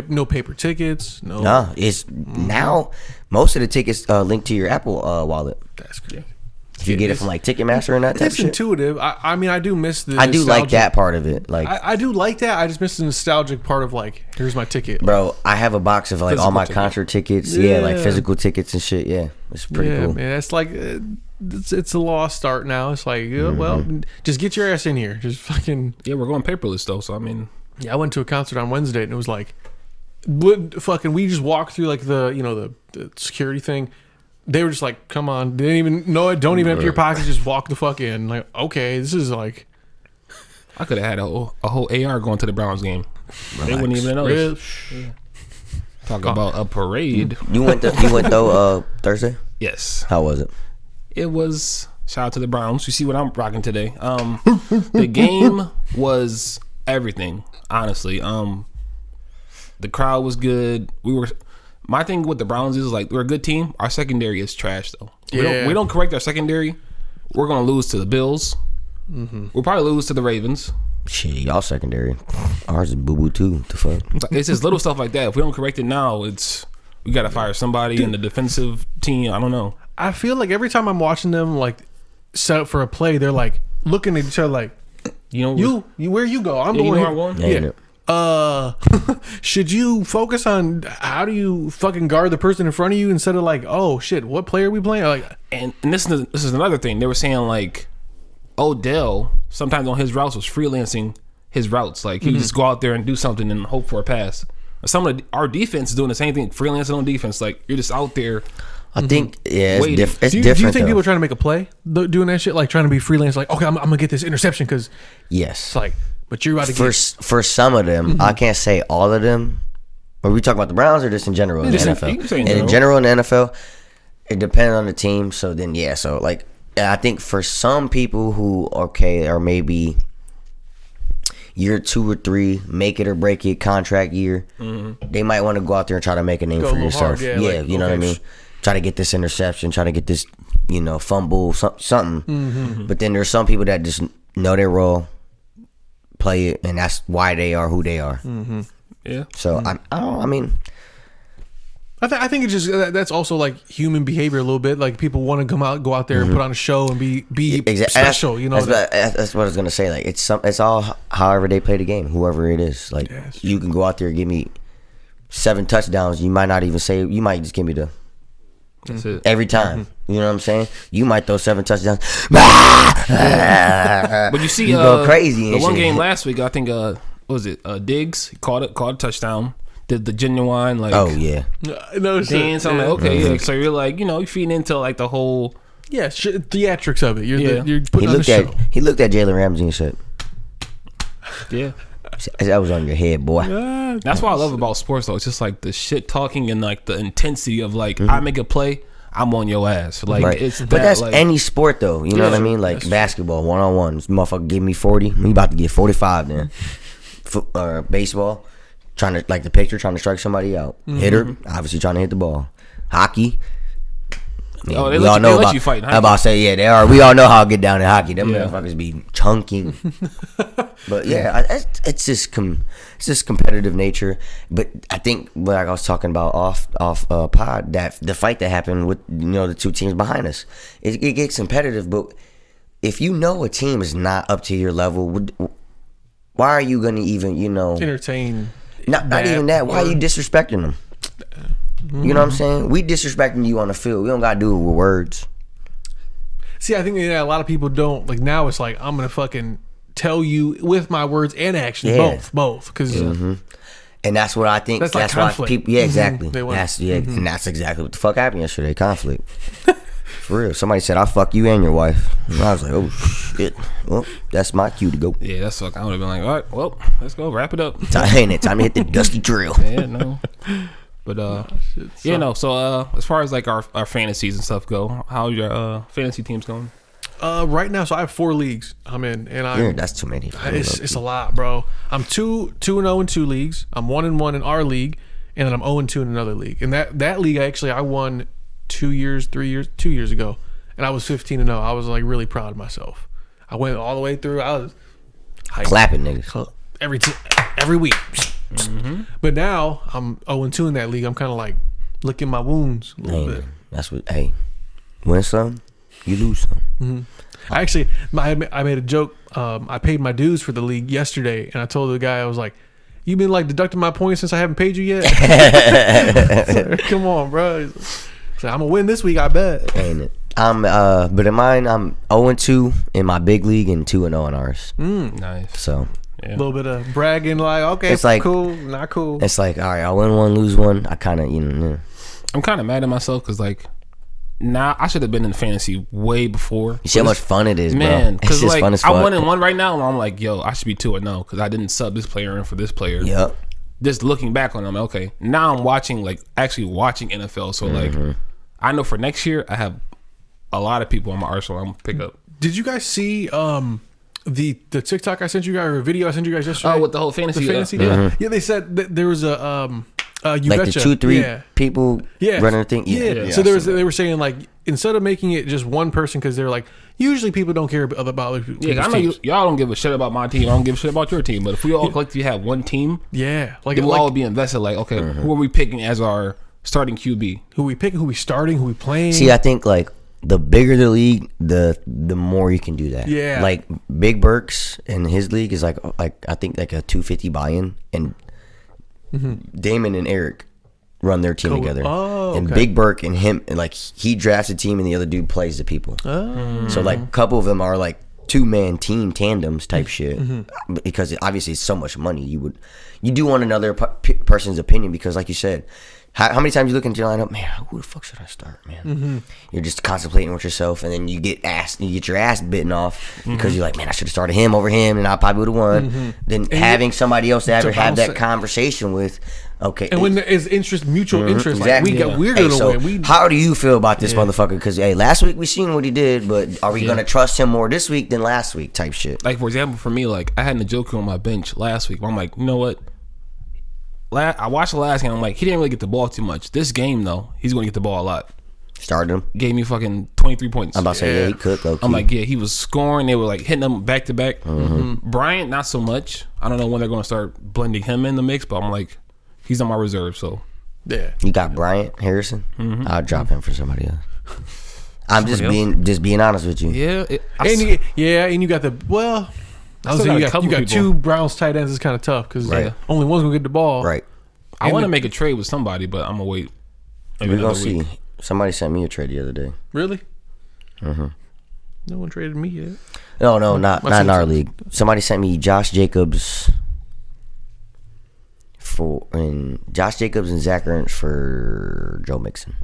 no paper tickets. No. No, it's now most of the tickets linked to your Apple wallet. That's crazy. If you get it from like Ticketmaster and that type of It's shit. intuitive. I mean, I do miss the. I do like nostalgic- that part of it. Like, I do like that. I just miss the nostalgic part of like, here's my ticket. bro, I have a box of like all Physical my ticket. concert tickets. Yeah, like Yeah. physical tickets and shit. Yeah, it's pretty Yeah, cool. man, it's like it's a lost art now. It's like, well, just get your ass in here. Just fucking. Yeah, we're going paperless though. So I mean, Yeah, I went to a concert on Wednesday and it was like, fucking. We just walked through like the security thing. They were just like, come on, they didn't even know it. Don't even empty your pockets. Just walk the fuck in. Like, okay, this is like. I could have had a whole AR going to the Browns game. They wouldn't even know. Real, Talk about a parade. You went though Thursday? Yes, How was it? it was. Shout out to the Browns. You see what I'm rocking today. The game was everything. Honestly, the crowd was good. My thing with the Browns is like we're a good team. Our secondary is trash though. We don't correct our secondary. We're gonna lose to the Bills. We'll probably lose to the Ravens. Shit, y'all secondary. Ours is boo boo too. The fuck? It's just little stuff like that. If we don't correct it now, we gotta fire somebody in the defensive team. I don't know. I feel like every time I'm watching them like set up for a play, they're like looking at each other like, You know, You where you go? I'm you going. know where I'm going? Yeah. Should you focus on how do you fucking guard the person in front of you instead of like, oh shit, what play are we playing? Like, And this is another thing. They were saying like Odell sometimes on his routes was freelancing his routes. Like he would just go out there and do something and hope for a pass. Some of our defense is doing the same thing, freelancing on defense. Like you're just out there. I think it's Waiting. different. It's do you different. think though. people are trying to make a play doing that shit? Like trying to be freelance? Like, okay, I'm gonna get this interception because Yes. it's like, but you're about to For some of them, I can't say all of them. Are we talking about the Browns or just in general in the Just in- NFL? you can say in And in general. general in the NFL, it depends on the team. So then, yeah. So like, I think for some people who are maybe year 2 or 3, make it or break it contract year, they might want to go out there and try to make a name Go a for little yourself. hard, yeah, like, you know what I okay, mean. Try to get this interception. Try to get this, fumble, something. But then there's some people that just know their role, play it, and that's why they are who they are. Yeah. So I mean, I think it's just that's also like human behavior a little bit. Like people want to go out there and put on a show and be special. That's what I was gonna say. Like it's all however they play the game, whoever it is. Like you can go out there and give me 7 touchdowns. You might not even say. You might just give me the That's it. every time. You know what I'm saying? You might throw 7 touchdowns. But you see, You go crazy The and one shit. game last week, I think, what was it? Diggs he caught a touchdown. Did the genuine like? Oh yeah. No shit. Dance. I'm like, okay, yeah. So you're like, you're feeding into like the whole. Yeah, theatrics of it. You're Yeah. you're He putting on a looked show. at Jalen Ramsey and said, Yeah. "That was on your head, boy." That's what I love about sports though. It's just like the shit talking and like the intensity of like I make a play, I'm on your ass. Like Right. it's that, But that's like, any sport though. You know what I mean? Like basketball, 1-on-1. This motherfucker give me 40. We about to get 45 then. Baseball, trying to like the pitcher trying to strike somebody out. Hitter, obviously trying to hit the ball. Hockey. I mean, they we let all you- know they let about, you fight in I'm about to say, yeah, they are. We all know how I get down in hockey. Them Yeah. motherfuckers be chunking. But yeah, it's just competitive nature. But I think like I was talking about off pod, that the fight that happened with the 2 teams behind us, it gets competitive. But if you know a team is not up to your level, why are you gonna even entertain. not even that? Why are you disrespecting them? You know what I'm saying? We disrespecting you on the field. We don't gotta do it with words. See, I think a lot of people don't like. Now it's like I'm gonna fucking tell you with my words and actions, Yeah. both, because And that's what I think. That's like why conflict. people. Yeah, exactly. They want- And that's exactly what the fuck happened yesterday. Conflict. For real. Somebody said, "I'll fuck you and your wife." And I was like, "Oh shit." Well, that's my cue to go. yeah, that's like I would have been like, all right, well, let's go wrap it up. Time to hit the dusty trail. Yeah, no. But yeah, no. So as far as like our fantasies and stuff go, how your fantasy teams going? right now, so I have 4 leagues I'm in, and Yeah, that's too many. it's a lot, bro. I'm 2-0 in 2 leagues. I'm 1-1 in our league, and then I'm 0-2 in another league. And that league, I won 2 years ago, and I was 15-0. I was like really proud of myself. I went all the way through. I was hyped. Clapping niggas. every week. But now I'm 0-2 in that league. I'm kind of like licking my wounds a little Hey, bit. that's what. Hey, win some, you lose some. I actually, I made a joke. I paid my dues for the league yesterday, and I told the guy, I was like, "You been like deducting my points since I haven't paid you yet?" Like, come on, bro. So I'm gonna win this week, I bet. Ain't it? But in mine, I'm 0-2 in my big league and 2-0 in ours. Nice. So A little bit of bragging, like, okay, It's like- cool, not cool. it's like, all right, I win one, lose one. I kind of, I'm kind of mad at myself because like now I should have been in fantasy way before. you see how much fun it is, Man, bro. It's because just like fun as I'm fuck. 1-1 right now, and I'm like, yo, I should be 2-0 because I didn't sub this player in for this player. Yep. Just looking back on them, okay, now I'm watching actually NFL. So like, I know for next year I have a lot of people on my arsenal I'm gonna pick up. Did you guys see the TikTok I sent you guys, or a video I sent you guys yesterday? Oh, with the whole fantasy, yeah. They said that there was a you Like betcha. the 2-3 yeah. people running the thing. Yeah. So they were saying like instead of making it just one person, because they're like usually people don't care about other people's Yeah, I know teams. y'all don't give a shit about my team. I don't give a shit about your team. But if we all collectively have one team, Yeah, like then we'll all be invested. Like, okay, who are we picking as our starting QB? who we picking, who we starting, who we playing. See, I think like the bigger the league, the more you can do that. Yeah. Like Big Burks in his league is like I think like a 250 buy-in, and Damon and Eric run their team together. Oh, and okay. Big Burke and him, and like he drafts a team and the other dude plays the people. Oh. So like a couple of them are like 2-man team tandems type shit, because obviously it's so much money. You do want another person's opinion, because like you said, how many times you look into your lineup, man, who the fuck should I start, man? You're just contemplating with yourself, and then you get your ass bitten off because you're like, man, I should have started him over him, and I probably would have won. Then and having somebody else to ever have that conversation with, okay. And when there is mutual interest, exactly. like we got we're gonna win. How do you feel about this motherfucker? Because last week we seen what he did, but are we gonna trust him more this week than last week? Type shit. Like for example, for me, like I had Njoku on my bench last week. I'm like, you know what? I watched the last game. I'm like, he didn't really get the ball too much. This game though, he's going to get the ball a lot. Started him. Gave me fucking 23 points. I'm about to say, he cooked. I'm like, he was scoring. They were like hitting him back to back. Bryant, not so much. I don't know when they're going to start blending him in the mix, but I'm like, he's on my reserve. So yeah, you got Bryant Harrison. I'll drop him for somebody else. I'm just being honest with you. Yeah, and you got the you got two Browns tight ends. It's kind of tough because only one's gonna get the ball. Right. I want to make a trade with somebody, but I'm gonna wait. We're gonna see. Somebody sent me a trade the other day. Really? No one traded me yet. No, not in our league. Somebody sent me Josh Jacobs and Zach Ertz for Joe Mixon.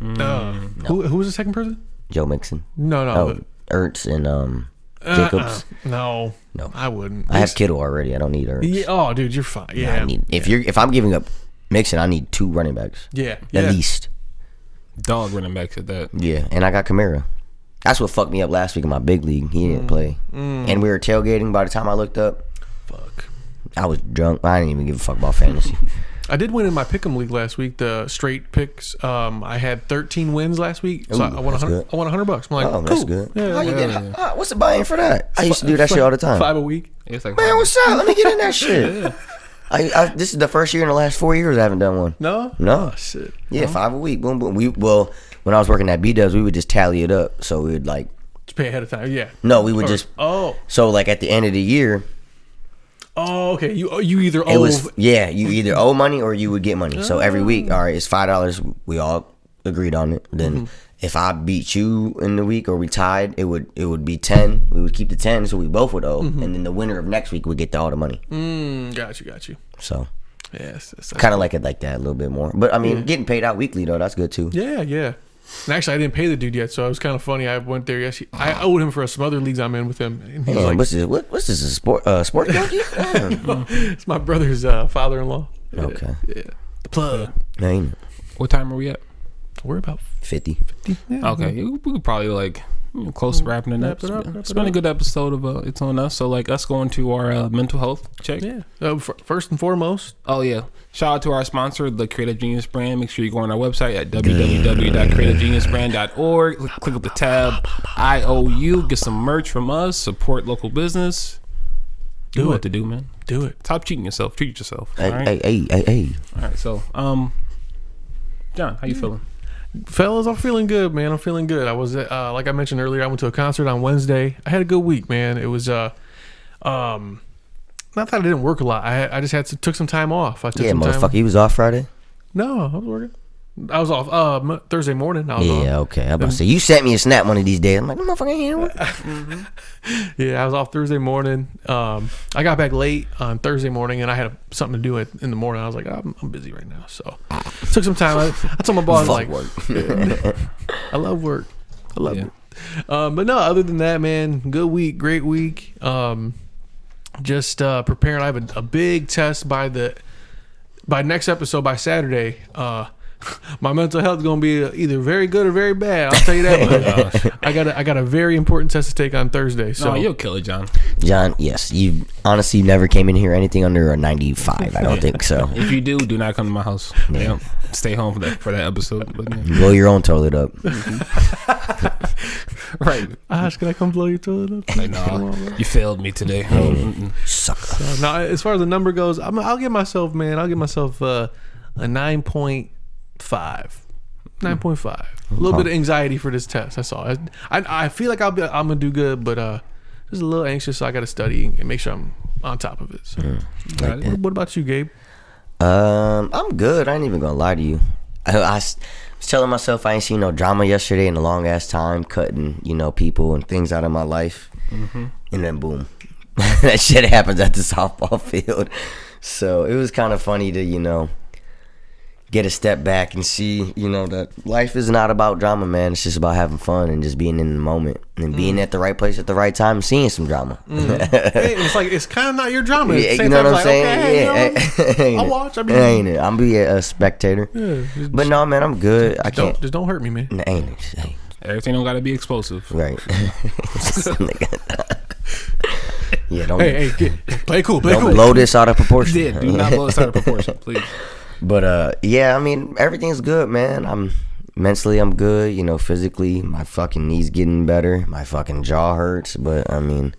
Who was the second person? Joe Mixon. No. Ertz and Jacobs. No, I wouldn't. I have Kittle already. I don't need Ertz. Yeah, oh, dude, you're fine. Yeah, if I'm giving up Mixon, I need 2 running backs. Yeah, at least. Dog running backs at that. Yeah, and I got Kamara. That's what fucked me up last week in my big league. He didn't play, and we were tailgating. By the time I looked up, I was drunk. I didn't even give a fuck about fantasy. I did win in my pick'em league last week. The straight picks. I had 13 wins last week, so I won $100. I won $100. I'm like, cool. That's good. Yeah, how you did? What's the buy-in for that? I used to do that shit all the time. 5 a week. It's like, man, what's up? Let me get in that shit. This is the first year in the last 4 years I haven't done one. No. Oh, shit. Yeah, 5 a week. Boom, boom. When I was working at B-Dubs, we would just tally it up. So we would like just pay ahead of time. Yeah. No, we would just. Oh. So like at the end of the year. Oh, okay. You either owe. It was you either owe money or you would get money. So every week, all right, it's $5. We all agreed on it. Then if I beat you in the week or we tied, it would be 10. We would keep the 10, so we both would owe, and then the winner of next week would get all the money. Got you. So. Yes, kind of like it like that a little bit more. But I mean, getting paid out weekly though, that's good too. Yeah. And actually, I didn't pay the dude yet, so it was kind of funny. I went there. Yes, I owed him for some other leagues I'm in with him. And he was like, what's this? A sport junkie? It's my brother's father-in-law. Okay. Yeah. The plug. Man. What time are we at? We're about 50. Yeah. Okay, we could probably like close to wrapping it up. It's been a good episode of It's On Us. So like us going to our mental health check. Yeah. First and foremost. Oh yeah. Shout out to our sponsor, the Creative Genius Brand. Make sure you go on our website at www.creativegeniusbrand.org. Click up the tab IOU. Get some merch from us. Support local business. Do what to do, man. Do it. Stop cheating yourself. Treat yourself. Hey. All right. So, John, how you feeling? Fellas, I'm feeling good, man. I'm feeling good. I was like I mentioned earlier, I went to a concert on Wednesday. I had a good week, man. It was not that I didn't work a lot. I just took some time off. Motherfucker, you was off Friday? No, I was working. I was off Thursday morning. I was off. Okay. I'm about to say, you sent me a snap one of these days. I'm like, motherfucker ain't here. Yeah, I was off Thursday morning. I got back late on Thursday morning, and I had something to do in the morning. I was like, I'm busy right now, so took some time. I told my boss, like, work. I love work. I love it. But no, other than that, man, good week, great week. Just preparing. I have a big test by next episode, by Saturday. My mental health is gonna be either very good or very bad. I'll tell you that much. I got a very important test to take on Thursday. So you'll kill it, John. John, yes, you honestly never came in here anything under a 95. I don't think so. If you do not come to my house. Yeah. Stay home for that episode. But, blow your own toilet up. Right. Ash, can I come blow your toilet up? Like, no, you failed me today. Sucker. So, now, as far as the number goes, I'll give myself a 9.5. 9.5. A little bit of anxiety for this test. That's all. I feel like I'm gonna do good, but just a little anxious. So I got to study and make sure I'm on top of it. So, what about you, Gabe? I'm good. I ain't even gonna lie to you. I was telling myself I ain't seen no drama yesterday in a long ass time, cutting people and things out of my life, and then boom, that shit happens at the softball field. So it was kind of funny to get a step back and see that life is not about drama, man. It's just about having fun and just being in the moment and being at the right place at the right time and seeing some drama. Hey, it's like it's kind of not your drama. Yeah, you know what I'm saying? Okay, I'll watch. I mean, ain't it? I'm be a spectator. Yeah, but no, man, I'm good. I can't. Just don't hurt me, man. Ain't it? Ain't. Everything don't got to be explosive. Right. Yeah, don't. Hey, play cool. Don't blow this out of proportion. Yeah, do not blow this out of proportion, please. But yeah, I mean, everything's good, man. I'm good. Physically, my fucking knees getting better. My fucking jaw hurts, but I mean,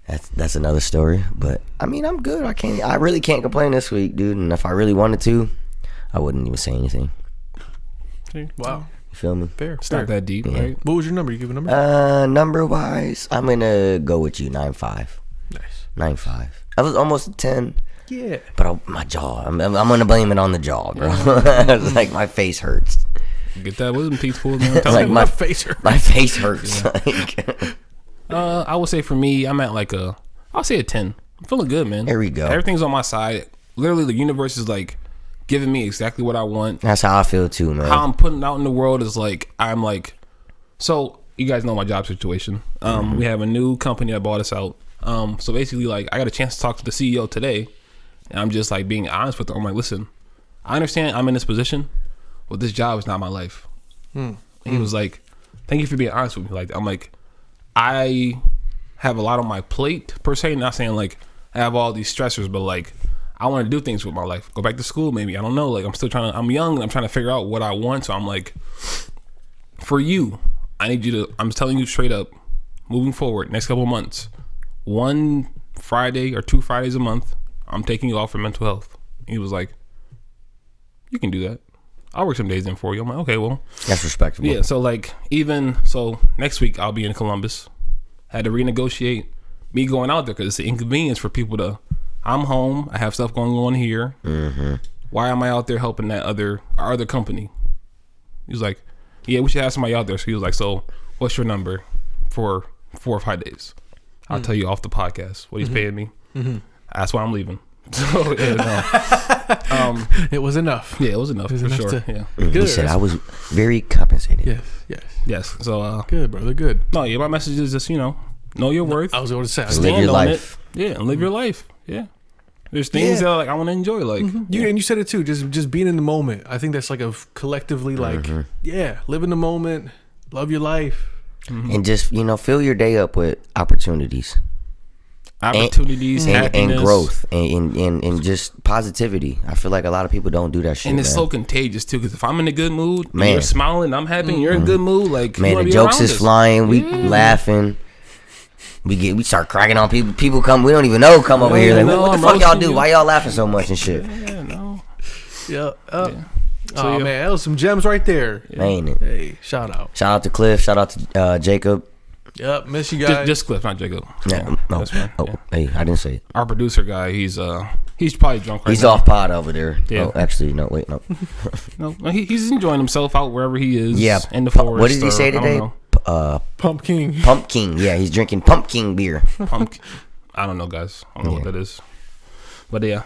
that's another story. But I mean, I'm good. I really can't complain this week, dude. And if I really wanted to, I wouldn't even say anything. Wow. You feel me? Fair. It's not that deep, Yeah. right? What was your number? You give a number? Number wise, I'm gonna go with you. 9.5. Nice. 9.5. I was almost a 10. Yeah. But my jaw, I'm gonna blame it on the jaw, bro. It's like my face hurts. Get that wisdom teeth pulled, man. Like my face hurts. My face hurts. I would say for me, I'm at I'll say a 10. I'm feeling good, man. There we go. Everything's on my side. Literally, the universe is giving me exactly what I want. That's how I feel too, man. How I'm putting it out in the world is so you guys know my job situation. We have a new company that bought us out. So basically, I got a chance to talk to the CEO today. And I'm just being honest with her. I'm like, listen, I understand I'm in this position, but this job is not my life. And he was like, thank you for being honest with me. I'm like, I have a lot on my plate per se. Not saying I have all these stressors, but I want to do things with my life. Go back to school, maybe. I don't know. I'm young and I'm trying to figure out what I want. So I'm like, for you, I need you to, I'm telling you straight up, moving forward, next couple of months, 1 Friday or 2 Fridays a month, I'm taking you off for mental health. And he was like, you can do that. I'll work some days in for you. I'm like, okay, well. That's respectable. Yeah, so next week I'll be in Columbus. Had to renegotiate me going out there because it's an inconvenience for people to, I'm home, I have stuff going on here. Why am I out there helping our other company? He was like, yeah, we should have somebody out there. So he was like, so what's your number for 4 or 5 days? I'll tell you off the podcast what he's paying me. That's why I'm leaving. So it was enough. Yeah, it was enough for sure. Yeah. Good. He said I was very compensated. Yes. So good, brother. Good. no, yeah, my message is just know your worth. I was going to say, Live your stand on life. it. Yeah, and live your life. Yeah. There's things that I want to enjoy. you said it too. Just being in the moment. I think that's collectively live in the moment, love your life, And just fill your day up with opportunities. Opportunities, and growth and just positivity. I feel like a lot of people don't do that shit. And it's man. so contagious too, because if I'm in a good mood, Man. you're smiling, I'm happy, and you're in a good mood, Man, the jokes is flying, we laughing. We start cracking on people. People come, we don't even know, come over here. What the fuck y'all do? Why y'all laughing so much and shit? Yeah, no. Yeah. So, Man, that was some gems right there. Ain't it? Hey, shout out. Shout out to Cliff. Shout out to Jacob. Yep, miss you guys. Just Cliff, not Jacob. Yeah. Oh, that's fine. Yeah. Hey, I didn't say it. Our producer guy, he's probably drunk right He's now. off pod over there. Yeah. Oh, actually, no. Wait, no. No, he's enjoying himself out wherever he is. Yeah. In the forest. What did he say I don't today? know. Pumpkin. Pumpkin. Yeah, he's drinking pumpkin beer. Pumpkin. I don't know, guys. I don't know what that is. But yeah.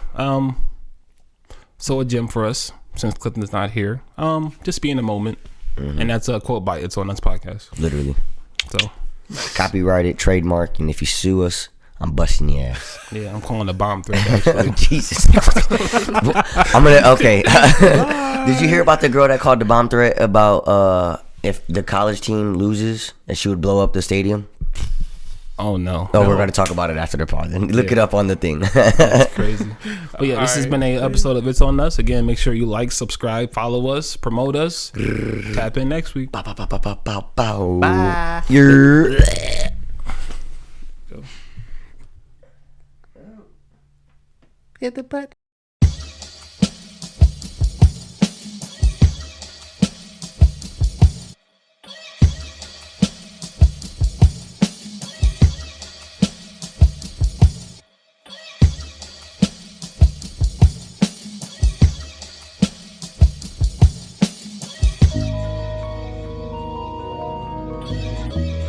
So a gem for us, since Clifton is not here. Just be in the moment. And that's a quote by It's On Us podcast. Literally. So Copyrighted, trademark, and if you sue us, I'm busting your ass. yeah, I'm calling a bomb threat, actually. Jesus. Okay. Did you hear about the girl that called the bomb threat about if the college team loses, that she would blow up the stadium? Oh no. Oh, we're going to talk about it after the pod. Look it up on the thing. That's crazy. But yeah, this has been an episode of It's On Us. Again, make sure you like, subscribe, follow us, promote us. Tap in next week. Bow, bow, bow, bow, bow, bow, bow. Bye. You're... Hit the button. Peace.